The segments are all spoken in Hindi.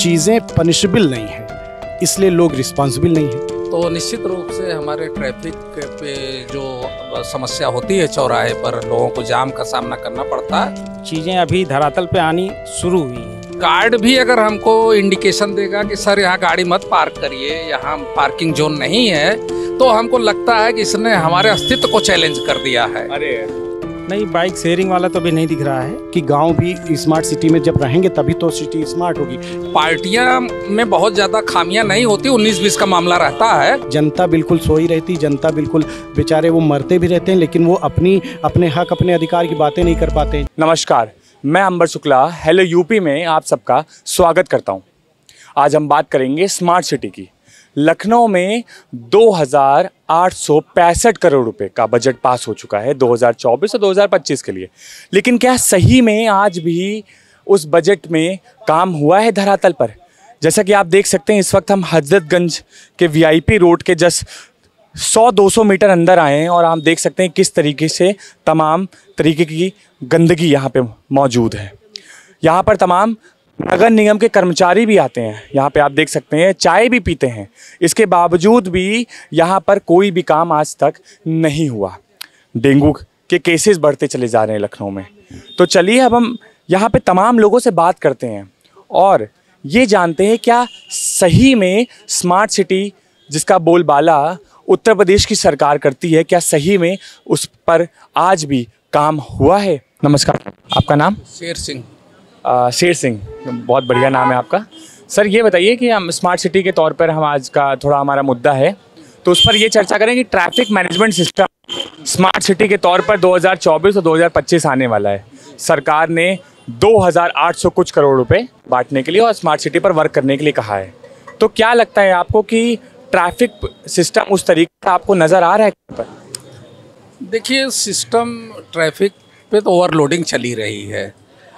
चीज़ें पनिशेबल नहीं है, इसलिए लोग रिस्पॉन्सिबल नहीं है। तो निश्चित रूप से हमारे ट्रैफिक पे जो समस्या होती है चौराहे पर, लोगों को जाम का सामना करना पड़ता है। चीज़ें अभी धरातल पे आनी शुरू हुई है। गार्ड भी अगर हमको इंडिकेशन देगा कि सर यहाँ गाड़ी मत पार्क करिए, यहाँ पार्किंग जोन नहीं है, तो हमको लगता है कि इसने हमारे अस्तित्व को चैलेंज कर दिया है। अरे नहीं, बाइक शेयरिंग वाला तो अभी नहीं दिख रहा है कि गांव भी स्मार्ट सिटी में जब रहेंगे तभी तो सिटी स्मार्ट होगी। पार्टियां में बहुत ज़्यादा खामियां नहीं होती, 19-20 का मामला रहता है। जनता बिल्कुल सोई रहती, जनता बिल्कुल बेचारे वो मरते भी रहते हैं, लेकिन वो अपने हक अपने अधिकार की बातें नहीं कर पाते। नमस्कार, मैं अंबर शुक्ला हेलो यूपी में आप सबका स्वागत करता हूं। आज हम बात करेंगे स्मार्ट सिटी की। लखनऊ में 2,865 करोड़ रुपए का बजट पास हो चुका है 2024 और 2025 के लिए, लेकिन क्या सही में आज भी उस बजट में काम हुआ है धरातल पर? जैसा कि आप देख सकते हैं, इस वक्त हम हजरतगंज के वीआईपी रोड के जस्ट 100-200 मीटर अंदर आए हैं और आप देख सकते हैं किस तरीके से तमाम तरीके की गंदगी यहाँ पे मौजूद है। यहाँ पर तमाम नगर निगम के कर्मचारी भी आते हैं, यहाँ पे आप देख सकते हैं चाय भी पीते हैं। इसके बावजूद भी यहाँ पर कोई भी काम आज तक नहीं हुआ। डेंगू के केसेस बढ़ते चले जा रहे हैं लखनऊ में। तो चलिए अब हम यहाँ पे तमाम लोगों से बात करते हैं और ये जानते हैं क्या सही में स्मार्ट सिटी जिसका बोलबाला उत्तर प्रदेश की सरकार करती है, क्या सही में उस पर आज भी काम हुआ है? नमस्कार, आपका नाम? शेर सिंह। शेर सिंह, बहुत बढ़िया नाम है आपका। सर ये बताइए कि हम स्मार्ट सिटी के तौर पर हम आज का थोड़ा हमारा मुद्दा है, तो उस पर ये चर्चा करें कि traffic management system smart city के तौर पर 2024 और 2025 आने वाला है। सरकार ने 2,800 कुछ करोड़ रुपए बांटने के लिए और स्मार्ट सिटी पर वर्क करने के लिए कहा है। तो क्या लगता है आपको कि ट्रैफिक सिस्टम उस तरीके का आपको नज़र आ रहा है पर? देखिए, सिस्टम ट्रैफिक पे तो ओवरलोडिंग चली रही है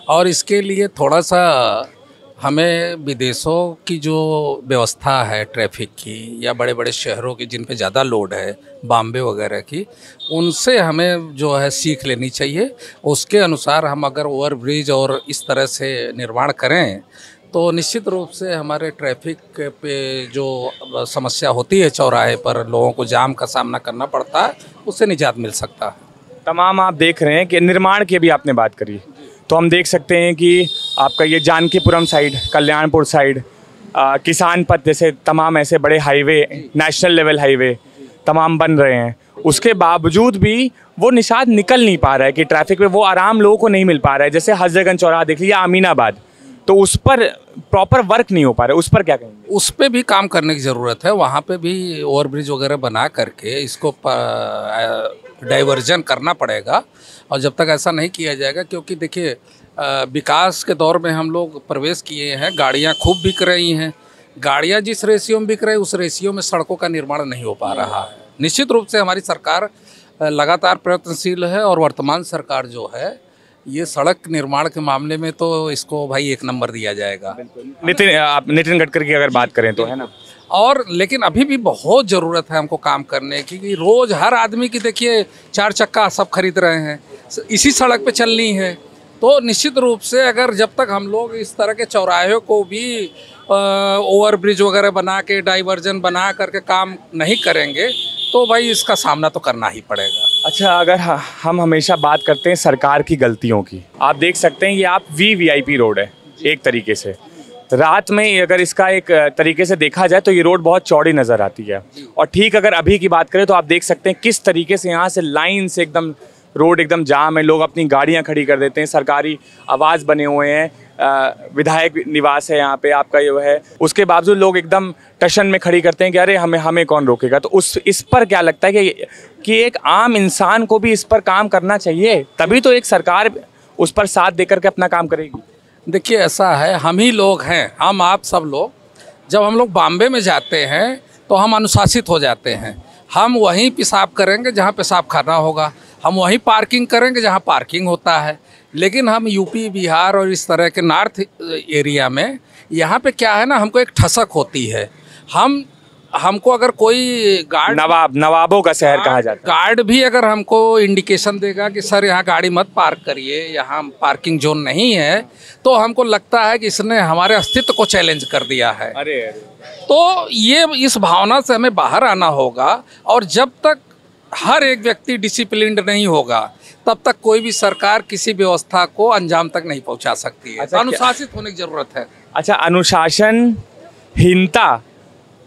और इसके लिए थोड़ा सा हमें विदेशों की जो व्यवस्था है ट्रैफिक की, या बड़े बड़े शहरों की जिन पे ज़्यादा लोड है, बॉम्बे वगैरह की, उनसे हमें जो है सीख लेनी चाहिए। उसके अनुसार हम अगर ओवरब्रिज और इस तरह से निर्माण करें तो निश्चित रूप से हमारे ट्रैफिक पे जो समस्या होती है चौराहे पर, लोगों को जाम का सामना करना पड़ता है, उससे निजात मिल सकता है। तमाम आप देख रहे हैं कि निर्माण की भी आपने बात करी, तो हम देख सकते हैं कि आपका ये जानकीपुरम साइड, कल्याणपुर साइड, किसान पथ जैसे तमाम ऐसे बड़े हाईवे, नेशनल लेवल हाईवे तमाम बन रहे हैं। उसके बावजूद भी वो निशान निकल नहीं पा रहा है कि ट्रैफिक में वो आराम लोगों को नहीं मिल पा रहा है। जैसे हजरतगंज चौराहा देख लीजिए, अमीनाबाद, तो उस पर प्रॉपर वर्क नहीं हो पा रहा है। उस पर क्या कहेंगे? उस पर भी काम करने की ज़रूरत है। वहाँ पे भी ओवरब्रिज वगैरह बना करके इसको डाइवर्जन करना पड़ेगा, और जब तक ऐसा नहीं किया जाएगा, क्योंकि देखिए विकास के दौर में हम लोग प्रवेश किए हैं, गाड़ियाँ खूब बिक रही हैं। गाड़ियाँ जिस रेशियो में बिक रही है उस रेशियो में सड़कों का निर्माण नहीं हो पा रहा है। निश्चित रूप से हमारी सरकार लगातार प्रयत्नशील है और वर्तमान सरकार जो है ये सड़क निर्माण के मामले में तो इसको भाई 1 नंबर दिया जाएगा। नितिन गडकरी की अगर बात करें तो, है ना? और लेकिन अभी भी बहुत ज़रूरत है हमको काम करने की, कि रोज़ हर आदमी की देखिए 4 चक्का सब खरीद रहे हैं, इसी सड़क पे चलनी है। तो निश्चित रूप से अगर जब तक हम लोग इस तरह के चौराहे को भी ओवरब्रिज वगैरह बना के, डाइवर्जन बना करके काम नहीं करेंगे तो भाई इसका सामना तो करना ही पड़ेगा। अच्छा, अगर हम हमेशा बात करते हैं सरकार की गलतियों की, आप देख सकते हैं ये आप वीआईपी रोड है एक तरीके से। रात में अगर इसका एक तरीके से देखा जाए तो ये रोड बहुत चौड़ी नज़र आती है, और ठीक अगर अभी की बात करें तो आप देख सकते हैं किस तरीके से यहाँ से लाइन से एकदम रोड एकदम जाम है। लोग अपनी गाड़ियाँ खड़ी कर देते हैं, सरकारी आवास बने हुए हैं, विधायक निवास है यहाँ पे आपका ये है, उसके बावजूद लोग एकदम टशन में खड़ी करते हैं कि अरे हमें कौन रोकेगा। तो इस पर क्या लगता है कि एक आम इंसान को भी इस पर काम करना चाहिए, तभी तो एक सरकार उस पर साथ देकर के अपना काम करेगी। देखिए, ऐसा है, हम ही लोग हैं, हम आप सब लोग, जब हम लोग बॉम्बे में जाते हैं तो हम अनुशासित हो जाते हैं। हम वहीं पेशाब करेंगे जहाँ पेशाब खाना होगा, हम वहीं पार्किंग करेंगे जहाँ पार्किंग होता है। लेकिन हम यूपी, बिहार और इस तरह के नॉर्थ एरिया में यहाँ पे क्या है ना, हमको एक ठसक होती है। हम हमको अगर कोई गार्ड नवाबों का शहर कहा जाता है। गार्ड भी अगर हमको इंडिकेशन देगा कि सर यहाँ गाड़ी मत पार्क करिए, यहाँ पार्किंग जोन नहीं है, तो हमको लगता है कि इसने हमारे अस्तित्व को चैलेंज कर दिया है। अरे तो ये इस भावना से हमें बाहर आना होगा, और जब तक हर एक व्यक्ति डिसिप्लिन्ड नहीं होगा तब तक कोई भी सरकार किसी व्यवस्था को अंजाम तक नहीं पहुंचा सकती है। अच्छा, अनुशासित होने की जरूरत है। अच्छा, अनुशासनहीनता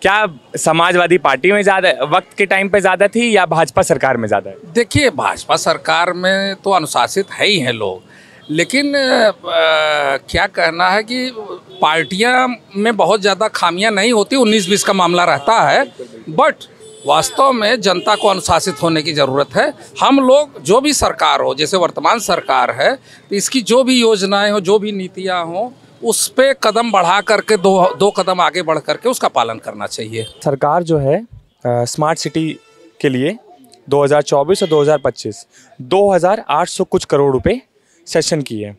क्या समाजवादी पार्टी में ज़्यादा वक्त के टाइम पे ज़्यादा थी या भाजपा सरकार में ज़्यादा है? देखिए, भाजपा सरकार में तो अनुशासित है ही हैं लोग, लेकिन क्या कहना है कि पार्टियां में बहुत ज़्यादा खामियां नहीं होती, 19-20 का मामला रहता है, बट वास्तव में जनता को अनुशासित होने की ज़रूरत है। हम लोग जो भी सरकार हो, जैसे वर्तमान सरकार है, तो इसकी जो भी योजनाएं हो, जो भी नीतियां हो, उस पे कदम बढ़ा करके दो कदम आगे बढ़ करके उसका पालन करना चाहिए। सरकार जो है स्मार्ट सिटी के लिए 2024 और 2025 2800 कुछ करोड़ रुपए सेशन की है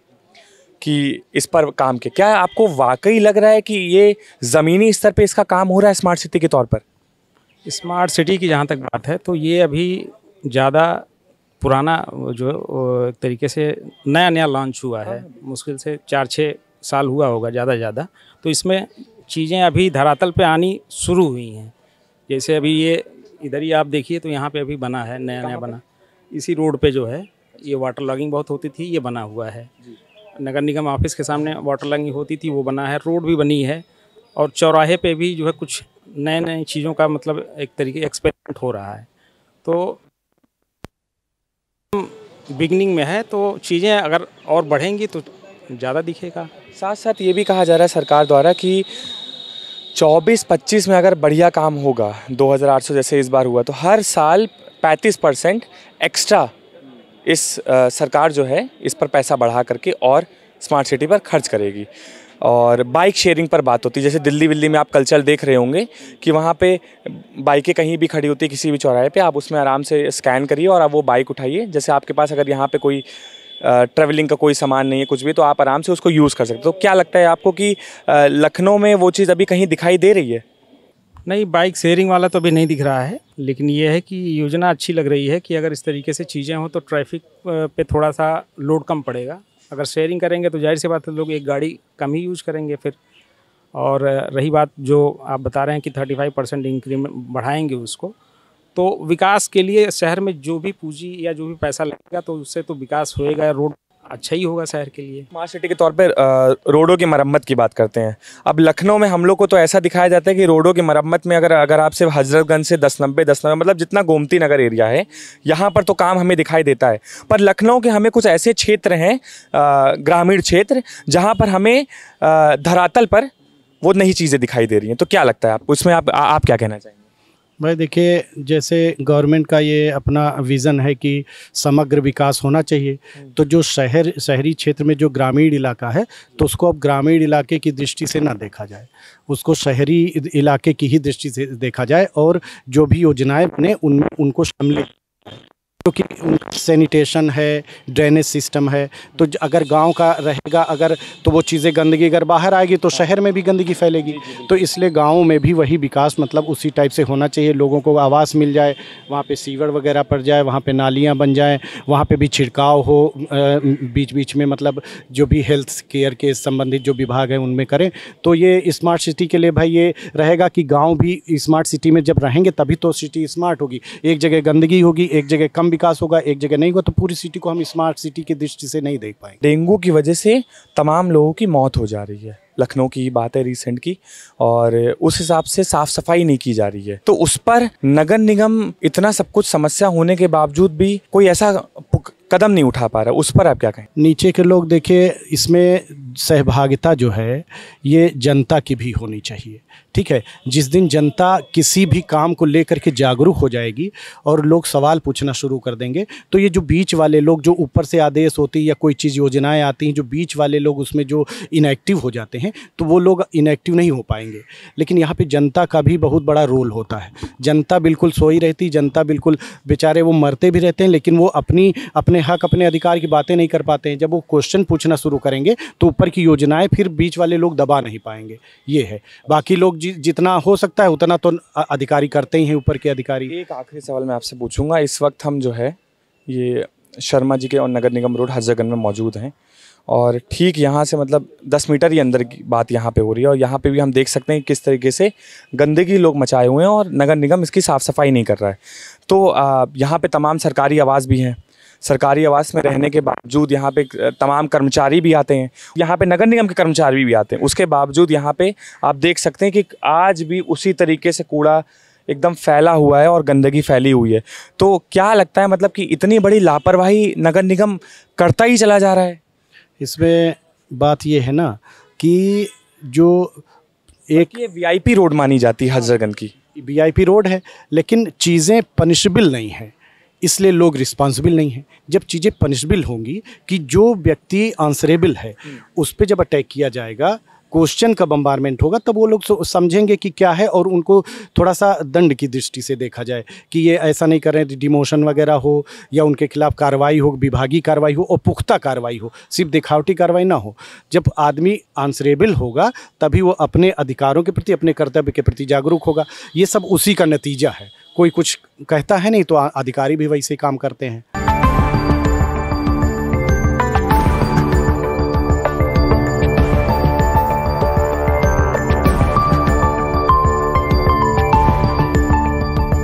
कि इस पर काम के। क्या आपको वाकई लग रहा है कि ये ज़मीनी स्तर पे इसका काम हो रहा है स्मार्ट सिटी के तौर पर? स्मार्ट सिटी की जहाँ तक बात है तो ये अभी ज़्यादा पुराना जो एक तरीके से नया लॉन्च हुआ है, मुश्किल से 4-6 साल हुआ होगा ज़्यादा। तो इसमें चीज़ें अभी धरातल पे आनी शुरू हुई हैं। जैसे अभी ये इधर ही आप देखिए तो यहाँ पे अभी बना है, नया बना, इसी रोड पे जो है ये वाटर लॉगिंग बहुत होती थी, ये बना हुआ है। नगर निगम ऑफिस के सामने वाटर लॉगिंग होती थी, वो बना है, रोड भी बनी है, और चौराहे पे भी जो है कुछ नए चीज़ों का मतलब एक तरीके एक्सपेरिमेंट हो रहा है। तो बिगनिंग में है, तो चीज़ें अगर और बढ़ेंगी तो ज़्यादा दिखेगा। साथ साथ ये भी कहा जा रहा है सरकार द्वारा कि 24-25 में अगर बढ़िया काम होगा, 2800 जैसे इस बार हुआ, तो हर साल 35% एक्स्ट्रा इस सरकार जो है इस पर पैसा बढ़ा करके और स्मार्ट सिटी पर खर्च करेगी। और बाइक शेयरिंग पर बात होती है, जैसे दिल्ली विल्ली में आप कल्चर देख रहे होंगे कि वहाँ पे बाइकें कहीं भी खड़ी होती है किसी भी चौराहे पे, आप उसमें आराम से स्कैन करिए और आप वो बाइक उठाइए। जैसे आपके पास अगर यहाँ पे कोई ट्रैवलिंग का कोई सामान नहीं है, कुछ भी, तो आप आराम से उसको यूज़ कर सकते हो। तो क्या लगता है आपको कि लखनऊ में वो चीज़ अभी कहीं दिखाई दे रही है? नहीं, बाइक शेयरिंग वाला तो अभी नहीं दिख रहा है, लेकिन ये है कि योजना अच्छी लग रही है कि अगर इस तरीके से चीज़ें हों तो ट्रैफिक पे थोड़ा सा लोड कम पड़ेगा। अगर शेयरिंग करेंगे तो जाहिर सी बात है लोग एक गाड़ी कम ही यूज़ करेंगे फिर। और रही बात जो आप बता रहे हैं कि 35% इंक्रीमेंट बढ़ाएंगे उसको, तो विकास के लिए शहर में जो भी पूंजी या जो भी पैसा लगेगा तो उससे तो विकास होएगा, रोड अच्छा ही होगा शहर के लिए। स्मार्ट सिटी के तौर पे रोडों की मरम्मत की बात करते हैं। अब लखनऊ में हम लोग को तो ऐसा दिखाया जाता है कि रोडों की मरम्मत में अगर आप सिर्फ हजरतगंज से 10-90 मतलब जितना गोमती नगर एरिया है यहाँ पर तो काम हमें दिखाई देता है, पर लखनऊ के हमें कुछ ऐसे क्षेत्र हैं, ग्रामीण क्षेत्र, जहाँ पर हमें धरातल पर वो नई चीज़ें दिखाई दे रही हैं। तो क्या लगता है आपको, उसमें आप क्या कहना चाहेंगे? भाई देखिए, जैसे गवर्नमेंट का ये अपना विज़न है कि समग्र विकास होना चाहिए, तो जो शहरी क्षेत्र में जो ग्रामीण इलाका है तो उसको अब ग्रामीण इलाके की दृष्टि से ना देखा जाए, उसको शहरी इलाके की ही दृष्टि से देखा जाए, और जो भी योजनाएं बने उनको शामिल, क्योंकि उनका सैनिटेशन है, ड्रेनेज सिस्टम है, तो अगर गांव का रहेगा अगर तो वो चीज़ें, गंदगी अगर बाहर आएगी तो शहर में भी गंदगी फैलेगी। तो इसलिए गाँव में भी वही विकास मतलब उसी टाइप से होना चाहिए, लोगों को आवास मिल जाए, वहाँ पे सीवर वगैरह पड़ जाए, वहाँ पे नालियाँ बन जाएं, वहाँ पे भी छिड़काव हो बीच बीच में, मतलब जो भी हेल्थ केयर के संबंधित जो विभाग हैं उनमें करें। तो ये स्मार्ट सिटी के लिए भाई ये रहेगा कि गाँव भी स्मार्ट सिटी में जब रहेंगे तभी तो सिटी स्मार्ट होगी। एक जगह गंदगी होगी, एक जगह कम विकास होगा, एक जगह नहीं होगा, तो पूरी सिटी को हम स्मार्ट सिटी की दृष्टि से नहीं देख पाएंगे। डेंगू की वजह से तमाम लोगों की मौत हो जा रही है, लखनऊ की बात है रिसेंट की, और उस हिसाब से साफ सफाई नहीं की जा रही है। तो उस पर नगर निगम इतना सब कुछ समस्या होने के बावजूद भी कोई ऐसा कदम नहीं उठा पा रहा, उस पर आप क्या कहें? नीचे के लोग देखिए, इसमें सहभागिता जो है ये जनता की भी होनी चाहिए, ठीक है। जिस दिन जनता किसी भी काम को लेकर के जागरूक हो जाएगी और लोग सवाल पूछना शुरू कर देंगे, तो ये जो बीच वाले लोग, जो ऊपर से आदेश होती है या कोई चीज़ योजनाएं आती हैं, जो बीच वाले लोग उसमें जो इनएक्टिव हो जाते हैं, तो वो लोग इनएक्टिव नहीं हो पाएंगे। लेकिन यहाँ पे जनता का भी बहुत बड़ा रोल होता है। जनता बिल्कुल सोई रहती, जनता बिल्कुल बेचारे वो मरते भी रहते हैं, लेकिन वो अपने हक, अपने अधिकार की बातें नहीं कर पाते हैं। जब वो क्वेश्चन पूछना शुरू करेंगे तो ऊपर की योजनाएं फिर बीच वाले लोग दबा नहीं पाएंगे, ये है। बाकी लोग जितना हो सकता है उतना तो अधिकारी करते ही हैं, ऊपर के अधिकारी। एक आखिरी सवाल मैं आपसे पूछूंगा, इस वक्त हम जो है ये शर्मा जी के और नगर निगम रोड हजरतगंज में मौजूद हैं और ठीक यहाँ से मतलब 10 मीटर ही अंदर की बात यहाँ पे हो रही है और यहाँ पे भी हम देख सकते हैं किस तरीके से गंदगी लोग मचाए हुए हैं और नगर निगम इसकी साफ़ सफाई नहीं कर रहा है। तो यहाँ पे तमाम सरकारी आवास भी हैं, सरकारी आवास में रहने के बावजूद यहाँ पे तमाम कर्मचारी भी आते हैं, यहाँ पे नगर निगम के कर्मचारी भी आते हैं, उसके बावजूद यहाँ पे आप देख सकते हैं कि आज भी उसी तरीके से कूड़ा एकदम फैला हुआ है और गंदगी फैली हुई है। तो क्या लगता है मतलब कि इतनी बड़ी लापरवाही नगर निगम करता ही चला जा रहा है? इसमें बात ये है ना कि जो एक ये वीआईपी रोड मानी जाती है हजरतगंज की, वीआईपी रोड है, लेकिन चीज़ें पनिशेबल नहीं है, इसलिए लोग रिस्पॉन्सिबल नहीं हैं। जब चीज़ें पनिशेबल होंगी कि जो व्यक्ति आंसरेबल है उस पर जब अटैक किया जाएगा, क्वेश्चन का बम्बारमेंट होगा, तब वो लोग समझेंगे कि क्या है और उनको थोड़ा सा दंड की दृष्टि से देखा जाए कि ये ऐसा नहीं करें, डिमोशन वगैरह हो या उनके खिलाफ कार्रवाई हो, विभागीय कार्रवाई हो और पुख्ता कार्रवाई हो, सिर्फ दिखावटी कार्रवाई ना हो। जब आदमी आंसरेबल होगा तभी वो अपने अधिकारों के प्रति, अपने कर्तव्य के प्रति जागरूक होगा। ये सब उसी का नतीजा है। कोई कुछ कहता है नहीं तो अधिकारी भी वैसे ही काम करते हैं।